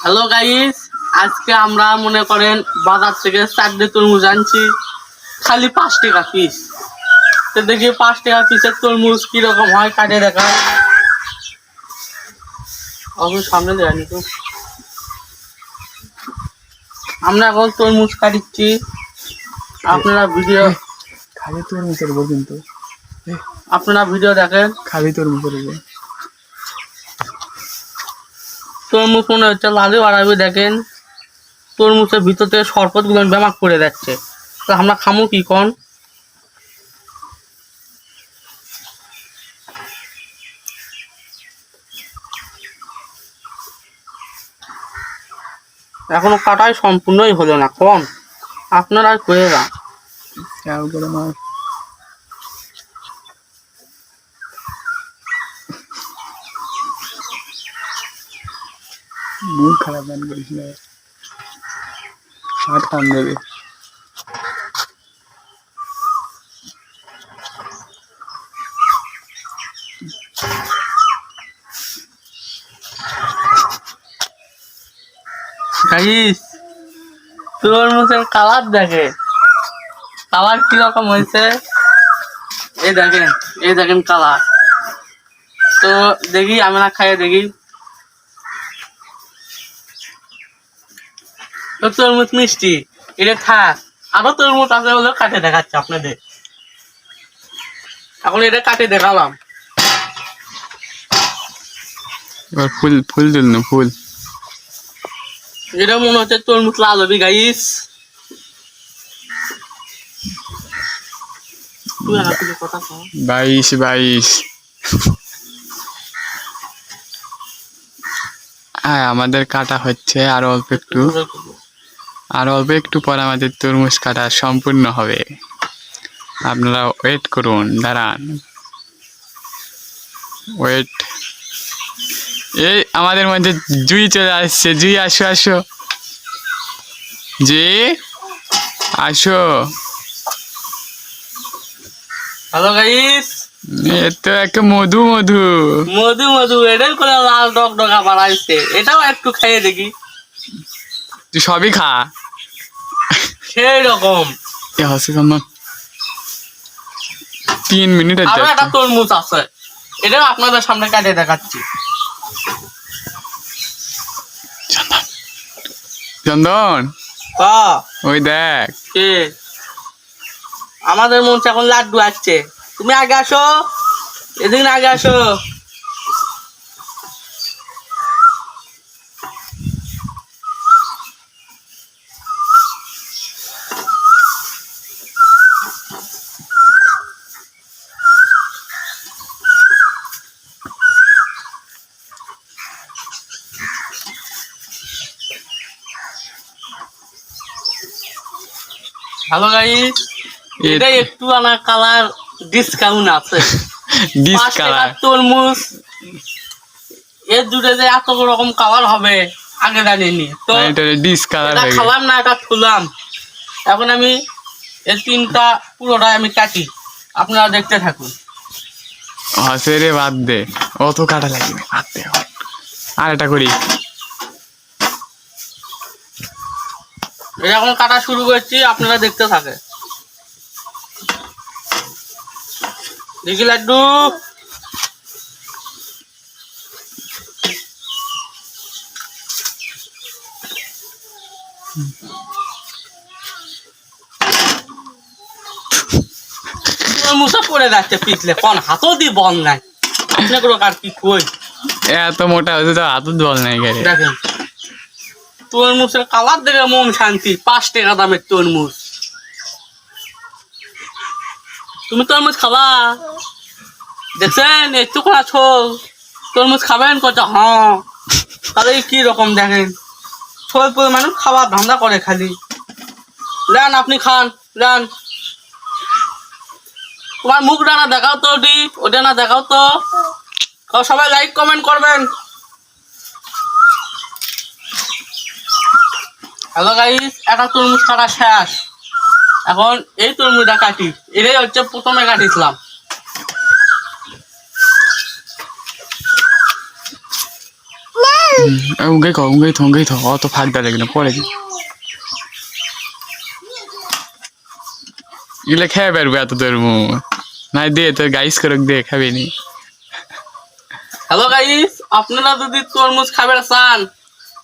Hello guys, আজকে আমরা মনে করেন বাজার থেকে 4টে তরমুজ আনছি, খালি 5 টাকা পিস। তো দেখি 5 টাকা পিসের তরমুজ কিরকম হয়, কাটে দেখা। সামনে দেয়নি তো, আমরা এখন তরমুজ কাটিচ্ছি। আপনারা ভিডিও খালি তরমুজের উপর কিন্তু দেখেন। খালি তরমুজের উপর তরমুজ মনে হচ্ছে লালি বাড়াবি, দেখেন তরমুজের ভিতর থেকে শরবত গুলো ব্যামাক করে যাচ্ছে। তো আমরা খামো কি কন? এখনো কাটাই সম্পূর্ণই হলো না, কন আপনারা করে যান। মুখ খারাপ গান করিস না, হাত কান দেবে। গাইস, তরমুজের কালার দেখে, কালার কিরকম হয়েছে এই দেখেন কালার। তো দেখি আমরা খাইয়ে দেখি। তো তরমুজ মিষ্টি, এটা থাক। আরো তরমুজ আছে বলে কাটে দেখাচ্ছে আপনাদের। এখন এটা কাটে দেখালাম। এবার ফুল ফুল তুল না, ফুল। এটা মনে হচ্ছে তরমুজ লাল হবে গাইস। 22 হ্যাঁ, আমাদের কাটা হচ্ছে। আর অল্প একটু পর আমাদের তরমুজ কাটা সম্পূর্ণ হবে। আপনারা ওয়েট করুন, দাঁড়ান, ওয়েট। এই আমাদের মধ্যে জুই চলে আসছে। জুই, আসো আসো, জি আসো। হ্যালো গাইস, এ তো একটা মধু মধু মধু মধু এটাই করে লাল ডগডগা বানাইছে। এটাও একটু খাইয়ে দেখি। তুই সবই খা, সেই রকম। এ হচ্ছে কেমন 3 মিনিটের আরো একটা তরমুজ আছে, এটাও আপনাদের সামনে কাটে দেখাচ্ছি। চন্দন, ওই দেখ। কে? আমাদের মন এখন লাড্ডু আসছে। তুমি আগে আসো, এদিন আগে আসো। হ্যালো গাইস, এটাই একটু আনা কালার ডিসকাউন্ট আছে। 5 টাকার তরমুজ, এর দুটো যে এত রকম কালার হবে আগে জানিনি তো। এটা খালাম না, এটা খুলাম। এখন আমি এই 3টা পুরোটাই আমি কাটি, আপনারা দেখতে থাকুন। হসে রে, বাদ দে, অত কাটা লাগবে, বাদ দে। আর এটা করি, এখন কাটা শুরু করছি, আপনারা দেখতে থাকে। দেখি লাড্ডু, মুসা পড়ে যাচ্ছে পিছলে, কোন হাতও দি বল নাই। আপনাকে আর কি কই, এত মোটা হয়েছে তো হাতও বল নাই। দেখেন তরমুজের কালার দেখে মন শান্তি। 5 টাকা দামের তরমুজ। তুমি তরমুজ খাবা? দেখছেন একটুকুন আছো, তরমুজ খাবেন কত? হ্যাঁ, তাহলে কি রকম দেখেন, সবাই মানুষ খাবার ধান্দা করে খালি। যান আপনি খান, যান। তোমার মুখ ডানা দেখাও তো, ওটা না দেখাও তো। সবাই লাইক কমেন্ট করবেন। হ্যালো গাইস, একটা তরমুজ কাটা শেষ। এখন এই তরমুজটা কাটি, এটাই হচ্ছে প্রথমে কাটিছিলাম। উঙ্গাই থ অত ফাঁক দেয় না পরে এগুলো খেয়ে পারবো এত তরমুজ নাই দে তোর গাইস করে দে খাবি নি হ্যালো গাইস, আপনারা যদি তরমুজ খাবার চান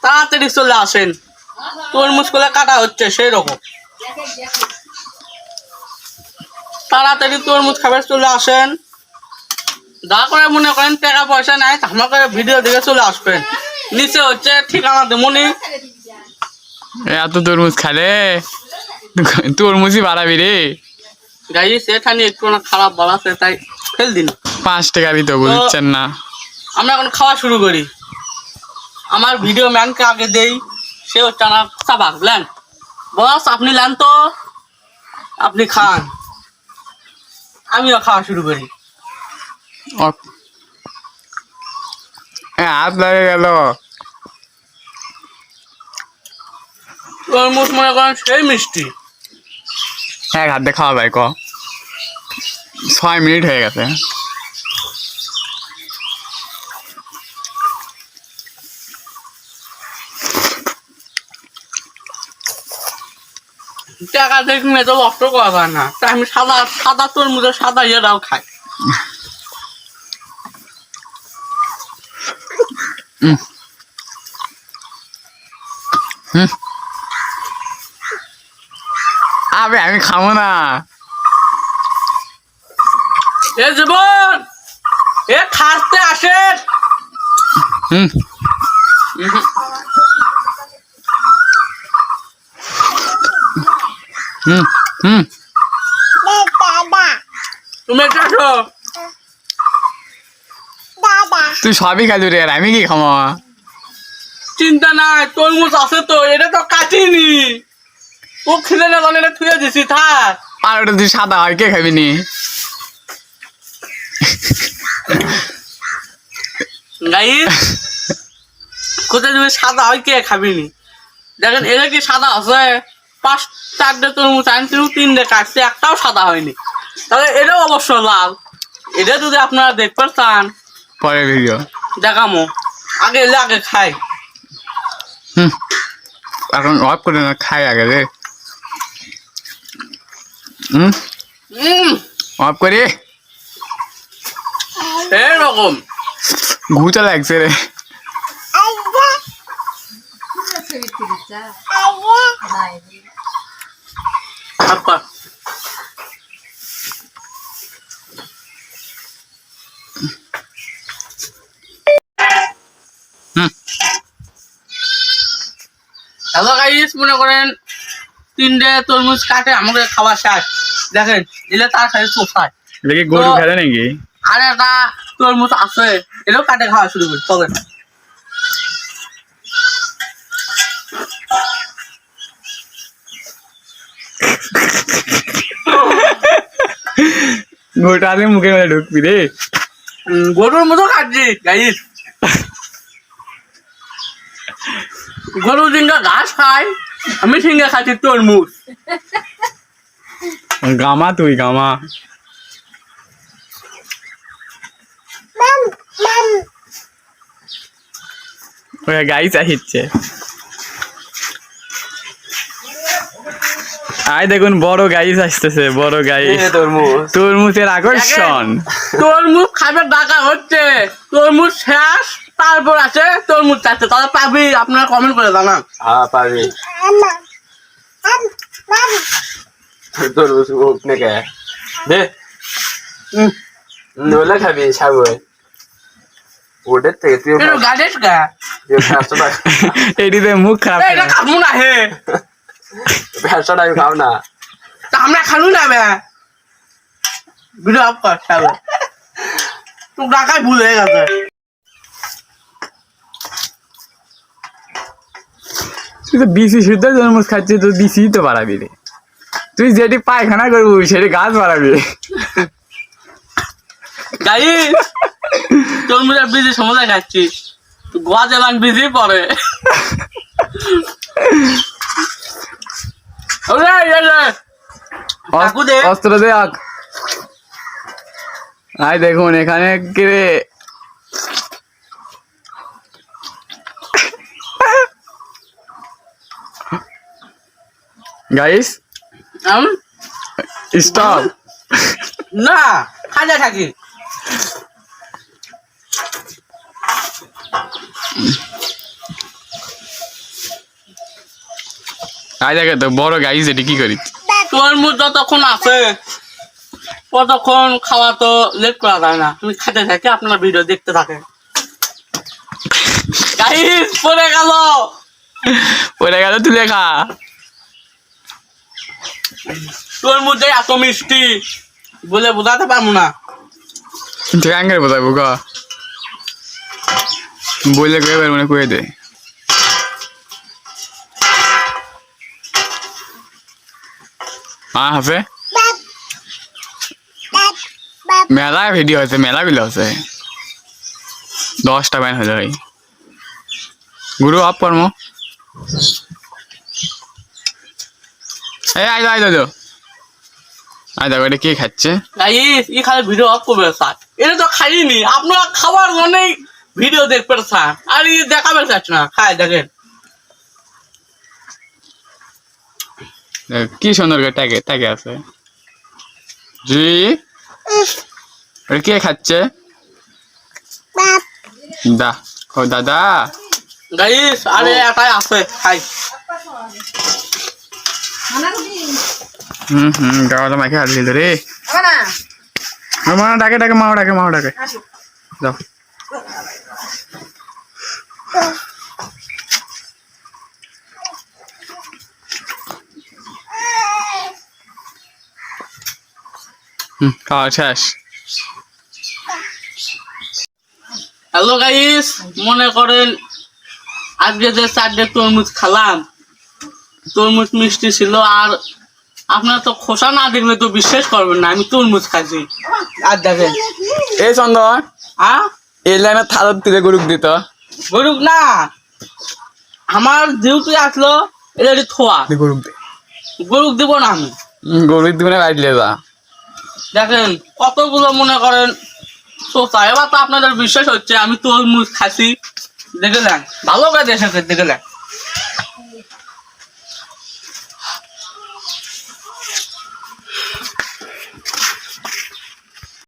তাড়াতাড়ি চলে আসেন। তরমুজ গুলো কাটা হচ্ছে সেই রকম, তাড়াতাড়ি তরমুজ খাবার চলে আসেন। যা করে মনে করেন টাকা পয়সা নাই আমাকে ভিডিও দেখে চলে আসবেন। নিচে হচ্ছে ঠিকানা দেমনি। এত তরমুজ খালে তরমুজই বাড়াবি রে গাইস, এখানে একটু না খারাপ বাড়াচ্ছে তাই ফেল দিন। 5 টাকারই তো বুঝছেন না। আমরা এখন খাওয়া শুরু করি। আমার ভিডিও ম্যানকে আগে দেই, সে হচ্ছে না চাবাক লেন। বস আপনি লেন তো, আপনি খান, আমিও খাওয়া শুরু করি। হাত লাগে গেল তরমুজ মনে করেন সেই মিষ্টি। এক হাত দিয়ে খাওয়া যায় 6 মিনিট হয়ে গেছে। টাকা দেখলে তো নষ্ট করা যায় না, তাই আমি সাদা সাদা তরমুজের সাদা ইয়েটাও খাই। আবে আমি খাবো না। এ জীবন, এ খাসতে আসে। হুম হুম হুম তুমি একটু আসো। তুই সবই খালি রে আর আমি কি খামো? চিন্তা নাই, তরমুজ আছে তো, এটা তো কাটিনি। ও খিদে না জানে এটা থুয়ে দিছি, থাক। আর ওটা তুই সাদা হয় কে খাবি নি? গাইস, কোথায় তুমি সাদা হয় কে খাবিনি? দেখেন এটা কি সাদা আছে? 5-4টে তরমুজ আনছি, 3টে কাটছি, একটাও সাদা হয়নি। তাহলে এটাও অবশ্য লাল। এটা যদি আপনারা দেখতে চান পরে ভিডিও দেখামো, আগে এলে আগে খাই। হুম এখন অফ করে না, খাই আগে রে। অফ করে এরকম ঘুটা লাগছে রে। আপা হ্যালো গাইস, মনে করেন 3টে তরমুজ কাটে আমাকে খাওয়া শেষ। দেখেন এলে তার সাথে চোষায়। দেখি গরু খেলে নাকি? আর একটা তরমুজ আছে, এটাও কাটে খাওয়া শুরু করি। চলেন। গোটা আলে মুখের মধ্যে ঢুকবি রে। গরুর মতো খাচ্ছি গাইস। গরু জিঙ্গা ঘাস খায়, আমি সিঙ্গা খাচ্ছি তরমুজ। গামা তুই গামা। ওই গাইস আহিচ্ছে। আয় দেখুন বড় গাইস আসতেছে, বড় গাইস। তরমুজের আকর্ষণ। তরমুজ খাবার ডাকা হচ্ছে, তরমুজ শেষ, তারপর আছে তরমুজ চাচ্ছে। তাহলে পাবি, আপনারা কমেন্ট করে জানান। হ্যাঁ পাবি। তরমুজ উঠনে কে দে নোলা খাবি সাবই ওদের থেকে তুই গাড়িস গা এটিতে মুখ খারাপ। এটা খাবো না হে, ব্যবসাটা আমি খাও না। তা আমরা খালু না বে ভিডিও আপ কর খাবে। তো ডাকাই ভুল হয়ে গেছে। তুই তো বিসি শুদ্ধ তরমুজ খাচ্ছিস, তো বিসি তো বাড়াবি রে। তুই যেটি পায়খানা করবি সেটি গাছ বাড়াবি। গাইস, তরমুজের বীজে সময় খাচ্ছি, গোয়া জেলান বীজই পড়ে। অস্ত্র দে আক। আয় দেখুন এখানে কে গাইস স্টপ না খাজা থাকি আই দেখে তো বড় গাইস এটি কি করি তরমুজ যতক্ষণ আছে ততক্ষণ খাওয়া তো লেট করা যায় না তুমি খেতে থাকি আপনার ভিডিও দেখতে থাকেন গাইস পড়ে গেল তুলে খা তরমুজে এত মিষ্টি বলে বোঝাতে পারবো না তুই আঙ্গের বোঝাবো ক বললে কয়ে পারবো না কয়ে দে হাফে মেলা ভিডিও আছে মেলাগুলো আছে 10টা ব্যান হয়ে যায় গুরু আপ কর্ম এই আই দেখো এটা কে খাচ্ছে গাইস ই খালি ভিডিও অফ করবে স্যার এটা তো খাইনি আপনারা খাবার জন্যই ভিডিও দেখবেন স্যার আর ই দেখাবেন চাচ্ছে না খাই দেখেন কি সুন্দর করে ট্যাগে আছে জি কে খাচ্ছে দা ও দাদা গাইস আরে এটাই আছে খাই গাওয়ালা মাকে হাত দিল রে মা ডাকে মা ডাকে যাও খাওয়া শেষ হ্যালো গাইস মনে করেন আজকে যে 4টে তরমুজ খেলাম তরমুজ মিষ্টি ছিল আর আপনারা তো খোসা না দেখলে তো বিশ্বাস করবেন না আমি তরমুজ খাচ্ছি আর দেখেন এই চন্দন এই লাইনে থালত তুলে গরুক দিত গরুক না আমার ডিউটি আসলো এটা থোয়া গরুক দে গরুক দিব না আমি গরুক দিবে না বাইরে যা দেখেন কতগুলো মনে করেন সোচা এবার তো আপনাদের বিশ্বাস হচ্ছে আমি তরমুজ খাচ্ছি দেখে নেন ভালো করে দেখে দেখে নেন